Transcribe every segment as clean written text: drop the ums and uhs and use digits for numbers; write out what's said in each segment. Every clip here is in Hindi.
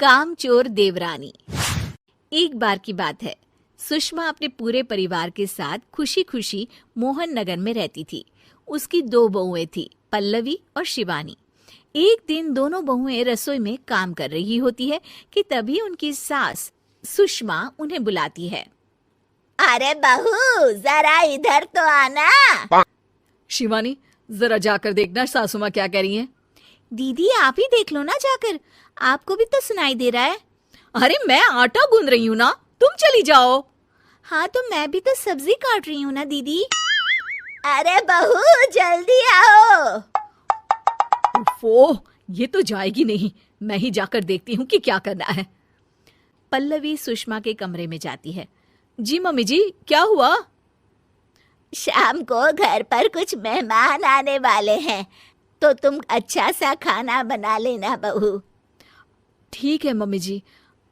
कामचोर देवरानी। एक बार की बात है, सुषमा अपने पूरे परिवार के साथ खुशी खुशी मोहन नगर में रहती थी। उसकी 2 बहुएं थी, पल्लवी और शिवानी। एक दिन दोनों बहुएं रसोई में काम कर रही होती है कि तभी उनकी सास सुषमा उन्हें बुलाती है। अरे बहू, जरा इधर तो आना। शिवानी, जरा जाकर देखना सासू माँ क्या कह रही हैं। दीदी आप ही देख लो ना जाकर, आपको भी तो सुनाई दे रहा है। अरे मैं आटा गूंद रही हूँ ना, तुम चली जाओ। हाँ तो मैं भी तो सब्जी काट रही हूँ ना दीदी। अरे बहू जल्दी आओ। ओफो, ये तो जाएगी नहीं। मैं ही जाकर देखती हूँ कि क्या करना है। पल्लवी सुषमा के कमरे में जाती है। जी मम्मी जी, क्या हुआ? शाम को घर पर कुछ मेहमान आने वाले हैं, तो तुम अच्छा सा खाना बना लेना बहू। ठीक है मम्मी जी,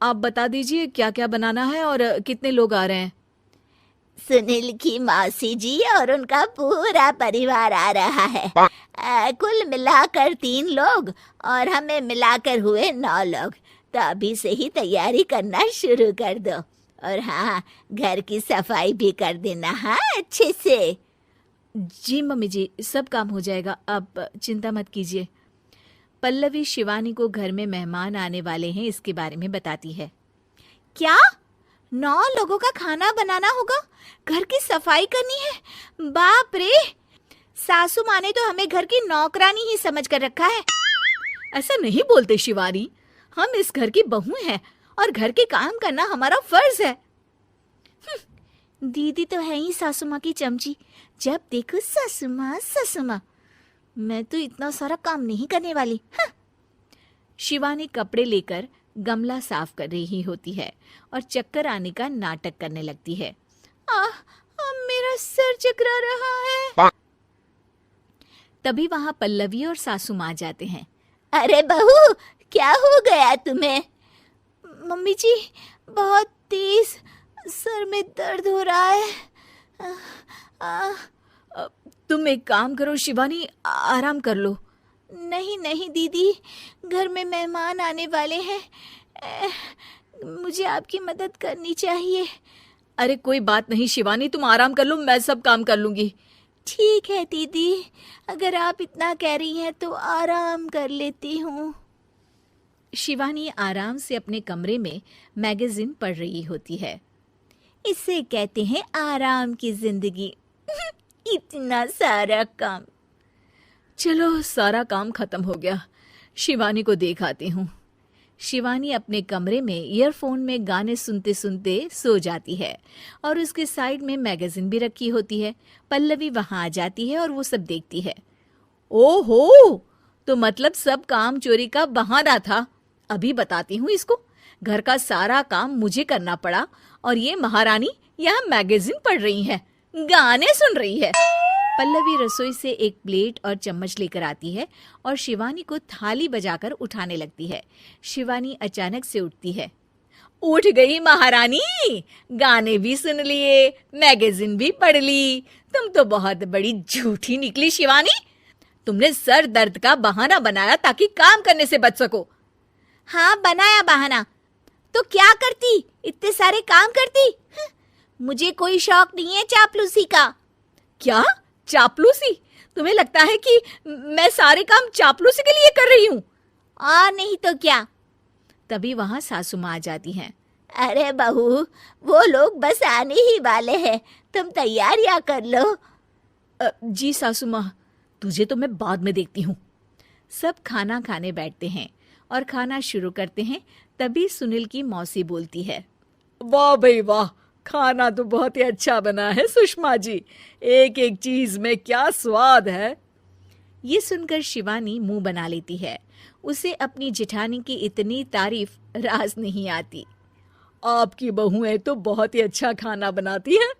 आप बता दीजिए क्या क्या बनाना है और कितने लोग आ रहे हैं। सुनील की मौसी जी और उनका पूरा परिवार आ रहा है। कुल मिलाकर 3 लोग और हमें मिलाकर हुए 9 लोग। तो अभी से ही तैयारी करना शुरू कर दो। और हाँ, घर की सफाई भी कर देना, हाँ, अच्छे से। जी मम्मी जी, सब काम हो जाएगा, आप चिंता मत कीजिए। पल्लवी शिवानी को घर में मेहमान आने वाले हैं इसके बारे में बताती है। क्या 9 लोगों का खाना बनाना होगा, घर की सफाई करनी है? बाप रे, सासू माँ ने तो हमें घर की नौकरानी ही समझ कर रखा है। ऐसा नहीं बोलते शिवानी, हम इस घर की बहू हैं और घर के काम करना हमारा फर्ज है। दीदी तो है ही सासू माँ की चमची, जब देखो सासू माँ सासू माँ। मैं तो इतना सारा काम नहीं करने वाली। शिवानी कपड़े लेकर गमला साफ कर रही होती है और चक्कर आने का नाटक करने लगती है। मेरा सर चकरा रहा है। तभी वहां पल्लवी और सासू माँ जाते हैं। अरे बहू, क्या हो गया तुम्हें? मम्मी जी, बहुत तेज सर में दर्द हो रहा है। तुम एक काम करो शिवानी, आराम कर लो। नहीं नहीं दीदी, घर में मेहमान आने वाले हैं, मुझे आपकी मदद करनी चाहिए। अरे कोई बात नहीं शिवानी, तुम आराम कर लो, मैं सब काम कर लूंगी। ठीक है दीदी, अगर आप इतना कह रही हैं तो आराम कर लेती हूँ। शिवानी आराम से अपने कमरे में मैगजीन पढ़ रही होती है। इसे कहते हैं आराम की जिंदगी। इतना सारा काम। चलो सारा काम खत्म हो गया, शिवानी को देख आती हूँ। शिवानी अपने कमरे में ईयरफोन में गाने सुनते सुनते सो जाती है और उसके साइड में मैगजीन भी रखी होती है। पल्लवी वहां आ जाती है और वो सब देखती है। ओहो, तो मतलब सब काम चोरी का बहाना था। अभी बताती हूँ इसको। घर का सारा काम मुझे करना पड़ा और ये महारानी यहाँ मैगजीन पढ़ रही है, गाने सुन रही है। पल्लवी रसोई से एक प्लेट और चम्मच लेकर आती है और शिवानी को थाली बजाकर उठाने लगती है। शिवानी अचानक से उठती है। उठ गई महारानी, गाने भी सुन लिए, मैगजीन भी पढ़ ली। तुम तो बहुत बड़ी झूठी निकली शिवानी। तुमने सर दर्द का बहाना बनाया ताकि काम करने से बच सको। हाँ बनाया बहाना, तो क्या करती, इतने सारे काम करती। मुझे कोई शौक नहीं है चापलूसी का। क्या चापलूसी? तुम्हें लगता है कि मैं सारे काम चापलूसी के लिए कर रही हूँ? और नहीं तो क्या। तभी वहां सासू माँ आ जाती हैं। अरे बहू, वो लोग बस आने ही वाले हैं, तुम तैयारियां कर लो। जी सासू माँ, तुझे तो मैं बाद में देखती हूँ। सब खाना खाने बैठते हैं और खाना शुरू करते हैं। तभी सुनील की मौसी बोलती है। वाह भाई वाह, खाना तो बहुत ही अच्छा बना है सुषमा जी, एक एक चीज में क्या स्वाद है। ये सुनकर शिवानी मुंह बना लेती है। उसे अपनी जेठानी की इतनी तारीफ राज नहीं आती। आपकी बहुएं तो बहुत ही अच्छा खाना बनाती हैं।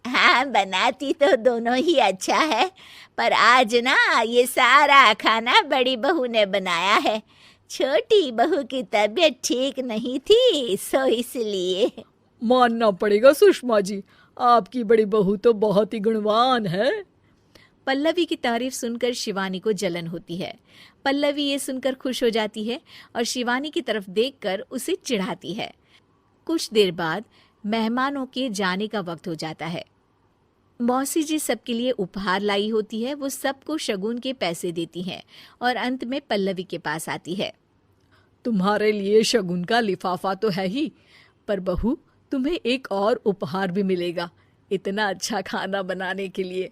हाँ, बनाती तो दोनों ही अच्छा है, पर आज ना ये सारा खाना बड़ी बहू ने बनाया है। छोटी बहू की तबीयत ठीक नहीं थी, सो इसलिए। मानना पड़ेगा सुषमा जी, आपकी बड़ी बहू तो बहुत ही गुणवान है। पल्लवी की तारीफ सुनकर शिवानी को जलन होती है। पल्लवी ये सुनकर खुश हो जाती है और शिवानी की तरफ देखकर उसे चिढ़ाती है। कुछ देर बाद मेहमानों के जाने का वक्त हो जाता है। मौसी जी सबके लिए उपहार लाई होती है। वो सबको शगुन के पैसे देती हैं और अंत में पल्लवी के पास आती है। तुम्हारे लिए शगुन का लिफाफा तो है ही, पर बहू तुम्हें एक और उपहार भी मिलेगा इतना अच्छा खाना बनाने के लिए।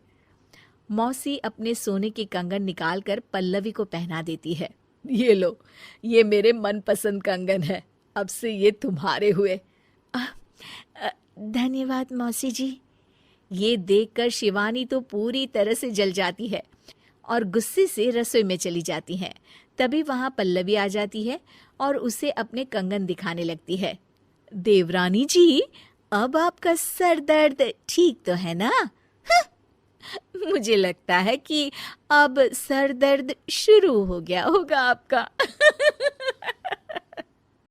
मौसी अपने सोने के कंगन निकालकर पल्लवी को पहना देती है। ये लो, ये मेरे मनपसंद कंगन है, अब से ये तुम्हारे हुए। धन्यवाद मौसी जी। ये देखकर शिवानी तो पूरी तरह से जल जाती है और गुस्से से रसोई में चली जाती है। तभी वहां पल्लवी आ जाती है और उसे अपने कंगन दिखाने लगती है। देवरानी जी, अब आपका सर दर्द ठीक तो है ना? मुझे लगता है कि अब सर दर्द शुरू हो गया होगा आपका।